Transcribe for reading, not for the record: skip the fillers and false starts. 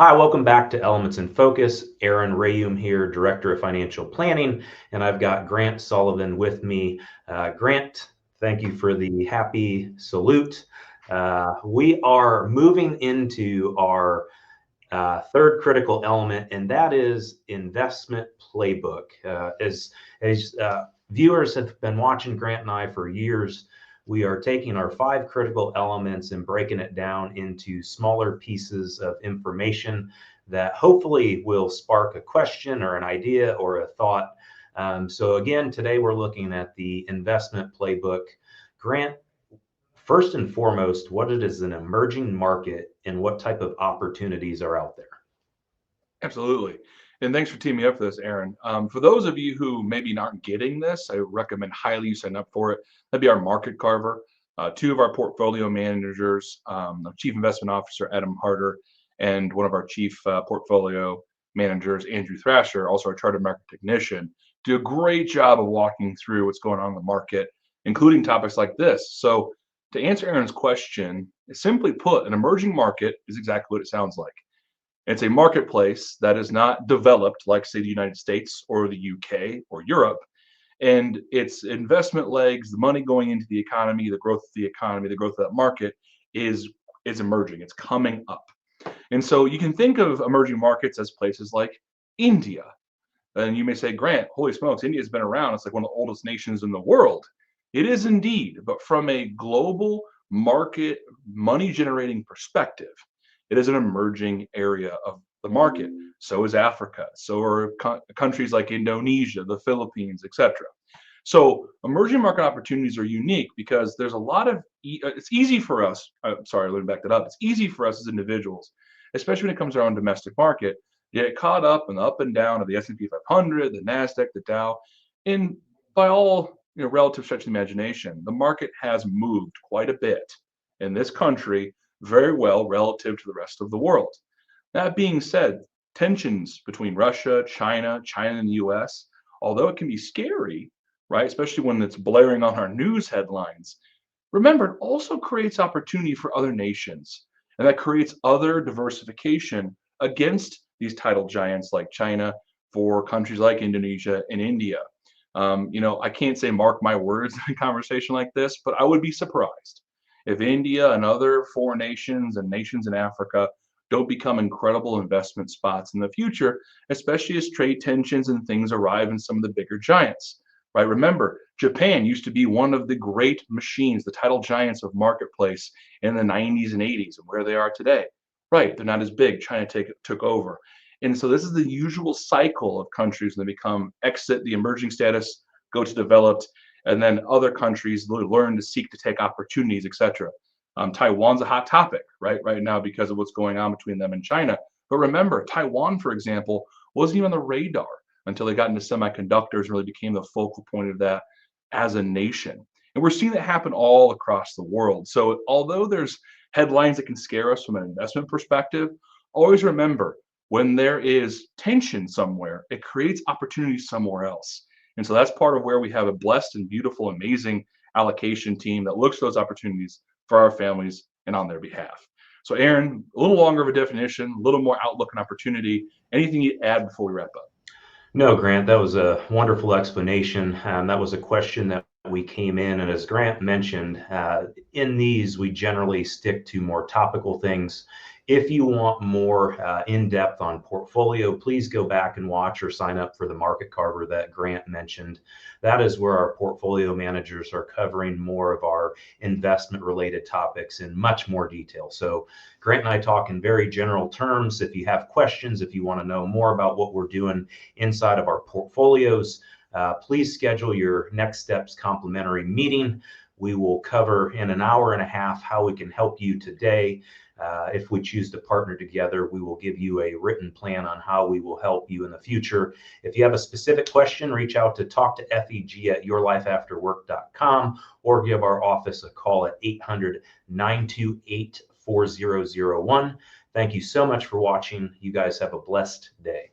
Hi, welcome back to Elements in Focus. Aaron Rheaume here, Director of Financial Planning, and I've got Grant Soliven with me. Grant, thank you for the happy salute. We are moving into our third critical element, and that is investment playbook. As viewers have been watching Grant and I for years, we are taking our five critical elements and breaking it down into smaller pieces of information that hopefully will spark a question or an idea or a thought. So again, today we're looking at the investment playbook. Grant, first and foremost, what it is an emerging market and what type of opportunities are out there? Absolutely. And thanks for teaming me up for this, Aaron. For those of you who maybe aren't getting this, I recommend highly you sign up for it. That'd be our market carver. Two of our portfolio managers, our chief investment officer, Adam Harder, and one of our chief portfolio managers, Andrew Thrasher, also our chartered market technician, do a great job of walking through what's going on in the market, including topics like this. So to answer Aaron's question, simply put, an emerging market is exactly what it sounds like. It's a marketplace that is not developed like, say, the United States or the UK or Europe. And its investment legs, the money going into the economy, the growth of the economy, the growth of that market is emerging. It's coming up. And so you can think of emerging markets as places like India. And you may say, Grant, holy smokes, India's been around. It's like one of the oldest nations in the world. It is indeed, but from a global market money generating perspective, it is an emerging area of the market. So is Africa. So are countries like Indonesia, the Philippines, etc. So emerging market opportunities are unique because there's a lot of, it's easy for us, sorry, let me back that up. It's easy for us as individuals, especially when it comes to our own domestic market, get caught up in the up and down of the S&P 500, the NASDAQ, the Dow. And by all relative stretch of the imagination, the market has moved quite a bit in this country very well relative to the rest of the world. That being said, tensions between Russia, China and the US, although it can be scary, right, especially when it's blaring on our news headlines, remember, it also creates opportunity for other nations. And that creates other diversification against these tidal giants like China for countries like Indonesia and India. I can't say mark my words in a conversation like this, but I would be surprised if India and other foreign nations and nations in Africa don't become incredible investment spots in the future, especially as trade tensions and things arrive in some of the bigger giants. Right? Remember, Japan used to be one of the great machines, the tidal giants of marketplace in the 90s and 80s, and where they are today. Right, they're not as big. China took over. And so this is the usual cycle of countries when they become exit the emerging status, go to developed, and then other countries learn to seek to take opportunities, etc. Taiwan's a hot topic right now because of what's going on between them and China. But remember, Taiwan, for example, wasn't even on the radar until they got into semiconductors and really became the focal point of that as a nation. And we're seeing that happen all across the world. So although there's headlines that can scare us from an investment perspective, always remember when there is tension somewhere, it creates opportunity somewhere else. And so that's part of where we have a blessed and beautiful, amazing allocation team that looks for those opportunities for our families and on their behalf. So Aaron, a little longer of a definition, a little more outlook and opportunity. Anything you add before we wrap up? No, Grant, that was a wonderful explanation. That was a question that we came in, and as Grant mentioned, in these we generally stick to more topical things. If you want more in-depth on portfolio, please go back and watch or sign up for the market carver that Grant mentioned. That is where our portfolio managers are covering more of our investment related topics in much more detail. So Grant and I talk in very general terms. If you have questions, if you want to know more about what we're doing inside of our portfolios, please schedule your Next Steps complimentary meeting. We will cover in an hour and a half how we can help you today. If we choose to partner together, we will give you a written plan on how we will help you in the future. If you have a specific question, reach out to talk to FEG@yourlifeafterwork.com or give our office a call at 800-928-4001. Thank you so much for watching. You guys have a blessed day.